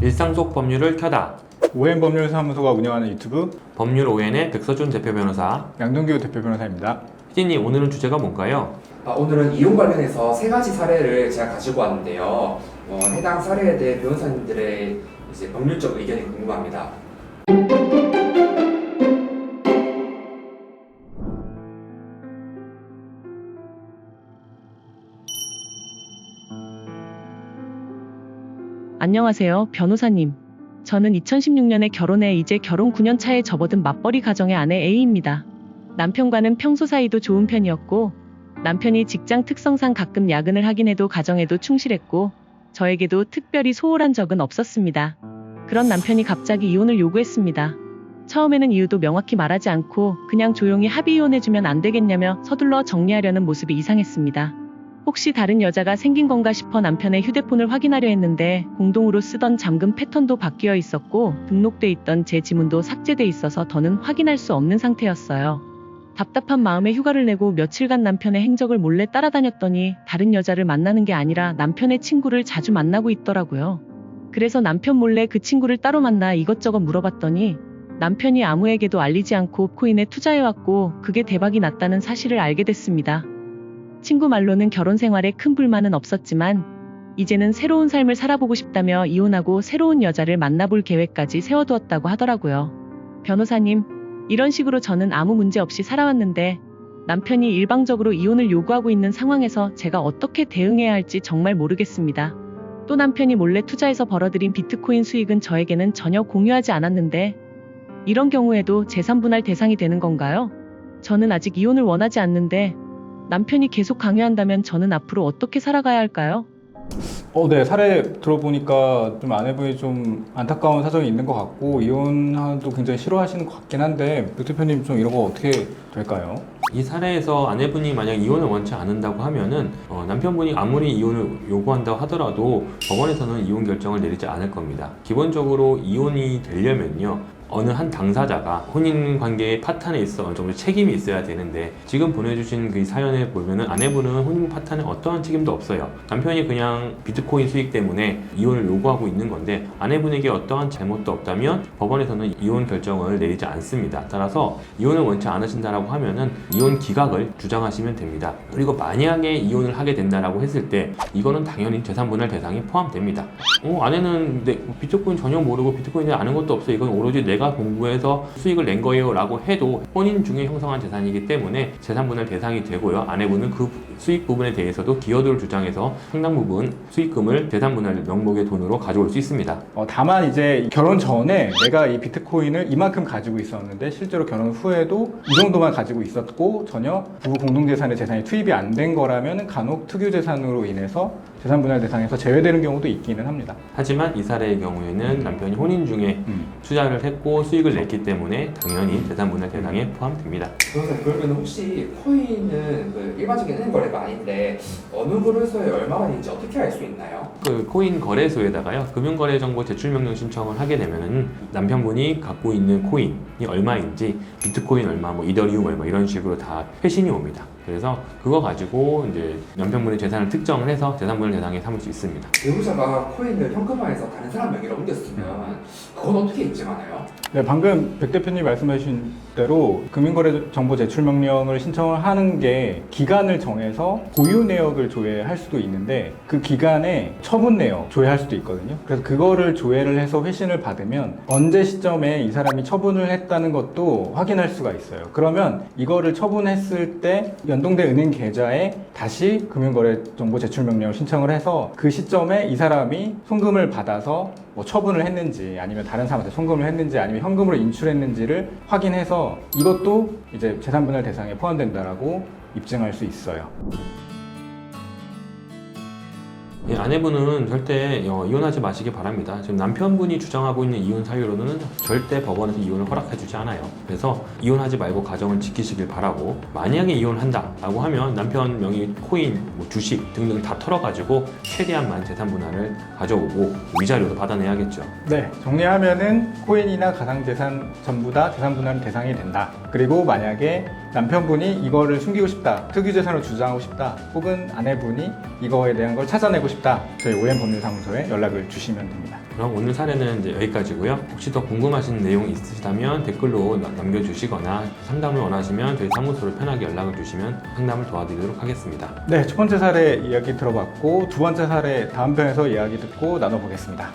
일상 속 법률을 켜다. 오앤법률사무소가 운영하는 유튜브 법률 ON의 백서준 대표 변호사. 양동규 대표 변호사입니다. 피디님, 오늘은 주제가 뭔가요? 오늘은 이혼 관련해서 세 가지 사례를 제가 가지고 왔는데요. 해당 사례에 대해 변호사님들의 이제 법률적 의견이 궁금합니다. 안녕하세요, 변호사님. 저는 2016년에 결혼해 이제 결혼 9년 차에 접어든 맞벌이 가정의 아내 A입니다. 남편과는 평소 사이도 좋은 편이었고, 남편이 직장 특성상 가끔 야근을 하긴 해도 가정에도 충실했고, 저에게도 특별히 소홀한 적은 없었습니다. 그런 남편이 갑자기 이혼을 요구했습니다. 처음에는 이유도 명확히 말하지 않고 그냥 조용히 합의 이혼해주면 안 되겠냐며 서둘러 정리하려는 모습이 이상했습니다. 혹시 다른 여자가 생긴 건가 싶어 남편의 휴대폰을 확인하려 했는데 공동으로 쓰던 잠금 패턴도 바뀌어 있었고 등록돼 있던 제 지문도 삭제돼 있어서 더는 확인할 수 없는 상태였어요. 답답한 마음에 휴가를 내고 며칠간 남편의 행적을 몰래 따라다녔더니 다른 여자를 만나는 게 아니라 남편의 친구를 자주 만나고 있더라고요. 그래서 남편 몰래 그 친구를 따로 만나 이것저것 물어봤더니 남편이 아무에게도 알리지 않고 비트코인에 투자해왔고 그게 대박이 났다는 사실을 알게 됐습니다. 친구 말로는 결혼 생활에 큰 불만은 없었지만 이제는 새로운 삶을 살아보고 싶다며 이혼하고 새로운 여자를 만나볼 계획까지 세워두었다고 하더라고요. 변호사님, 이런 식으로 저는 아무 문제 없이 살아왔는데 남편이 일방적으로 이혼을 요구하고 있는 상황에서 제가 어떻게 대응해야 할지 정말 모르겠습니다. 또 남편이 몰래 투자해서 벌어들인 비트코인 수익은 저에게는 전혀 공유하지 않았는데 이런 경우에도 재산 분할 대상이 되는 건가요? 저는 아직 이혼을 원하지 않는데 남편이 계속 강요한다면 저는 앞으로 어떻게 살아가야 할까요? 네, 사례 들어보니까 좀 아내분이 좀 안타까운 사정이 있는 것 같고 이혼도 굉장히 싫어하시는 것 같긴 한데 유 대표님 좀 이런 거 어떻게 될까요? 이 사례에서 아내분이 만약 이혼을 원치 않는다고 하면은 남편분이 아무리 이혼을 요구한다고 하더라도 법원에서는 이혼 결정을 내리지 않을 겁니다. 기본적으로 이혼이 되려면요, 어느 한 당사자가 혼인 관계의 파탄에 있어 어느 정도 책임이 있어야 되는데 지금 보내주신 그 사연에 보면은 아내분은 혼인 파탄에 어떠한 책임도 없어요. 남편이 그냥 비트코인 수익 때문에 이혼을 요구하고 있는 건데 아내분에게 어떠한 잘못도 없다면 법원에서는 이혼 결정을 내리지 않습니다. 따라서 이혼을 원치 않으신다라고 하면은 이혼 기각을 주장하시면 됩니다. 그리고 만약에 이혼을 하게 된다라고 했을 때 이거는 당연히 재산분할 대상에 포함됩니다. 아내는 비트코인 전혀 모르고 비트코인에 아는 것도 없어, 이건 오로지 내가 공부해서 수익을 낸 거예요 라고 해도 혼인 중에 형성한 재산이기 때문에 재산분할 대상이 되고요. 아내분은 그 수익 부분에 대해서도 기여도를 주장해서 상당 부분 수익금을 재산분할 명목의 돈으로 가져올 수 있습니다. 다만 이제 결혼 전에 내가 이 비트코인을 이만큼 가지고 있었는데 실제로 결혼 후에도 이 정도만 가지고 있었고 전혀 부부 공동재산에 재산이 투입이 안 된 거라면 간혹 특유재산으로 인해서 재산분할 대상에서 제외되는 경우도 있기는 합니다. 하지만 이 사례의 경우에는 남편이 혼인 중에 투자를 했고 수익을 냈기 때문에 당연히 재산분할 대상에 포함됩니다. 변호사님, 그러면 혹시 코인은 그 일반적인 은행 거래가 아닌데 어느 거래소에 얼마나 있는지 어떻게 알 수 있나요? 그 코인 거래소에다가요, 금융거래정보 제출명령 신청을 하게 되면은 남편분이 갖고 있는 코인이 얼마인지, 비트코인 얼마, 이더리움 얼마 이런 식으로 다 회신이 옵니다. 그래서 그거 가지고 이제 남편분의 재산을 특정을 해서 재산분할 대상에 삼을 수 있습니다. 배우자가 코인을 현금화해서 다른 사람 명의로 옮겼으면 그건 어떻게 입증하나요? 네, 방금 백 대표님 말씀하신 대로 금융거래정보 제출명령을 신청을 하는 게 기간을 정해서 보유 내역을 조회할 수도 있는데 그 기간에 처분 내역 조회할 수도 있거든요. 그래서 그거를 조회를 해서 회신을 받으면 언제 시점에 이 사람이 처분을 했다는 것도 확인할 수가 있어요. 그러면 이거를 처분했을 때 연동된 은행 계좌에 다시 금융거래정보 제출명령을 신청을 해서 그 시점에 이 사람이 송금을 받아서 처분을 했는지 아니면 다른 사람한테 송금을 했는지 아니면 현금으로 인출했는지를 확인해서 이것도 이제 재산분할 대상에 포함된다라고 입증할 수 있어요. 아내분은 절대 이혼하지 마시기 바랍니다. 지금 남편분이 주장하고 있는 이혼 사유로는 절대 법원에서 이혼을 허락해주지 않아요. 그래서 이혼하지 말고 가정을 지키시길 바라고, 만약에 이혼한다라고 하면 남편 명의 코인, 주식 등등 다 털어가지고 최대한만 재산분할을 가져오고 위자료도 받아내야겠죠. 네, 정리하면은 코인이나 가상재산 전부 다 재산분할 대상이 된다. 그리고 만약에 남편분이 이거를 숨기고 싶다, 특유재산을 주장하고 싶다, 혹은 아내분이 이거에 대한 걸 찾아내고 싶다, 저희 오엠법률사무소에 연락을 주시면 됩니다. 그럼 오늘 사례는 이제 여기까지고요. 혹시 더 궁금하신 내용이 있으시다면 댓글로 남겨주시거나 상담을 원하시면 저희 사무소로 편하게 연락을 주시면 상담을 도와드리도록 하겠습니다. 네, 첫 번째 사례 이야기 들어봤고 두 번째 사례 다음 편에서 이야기 듣고 나눠보겠습니다.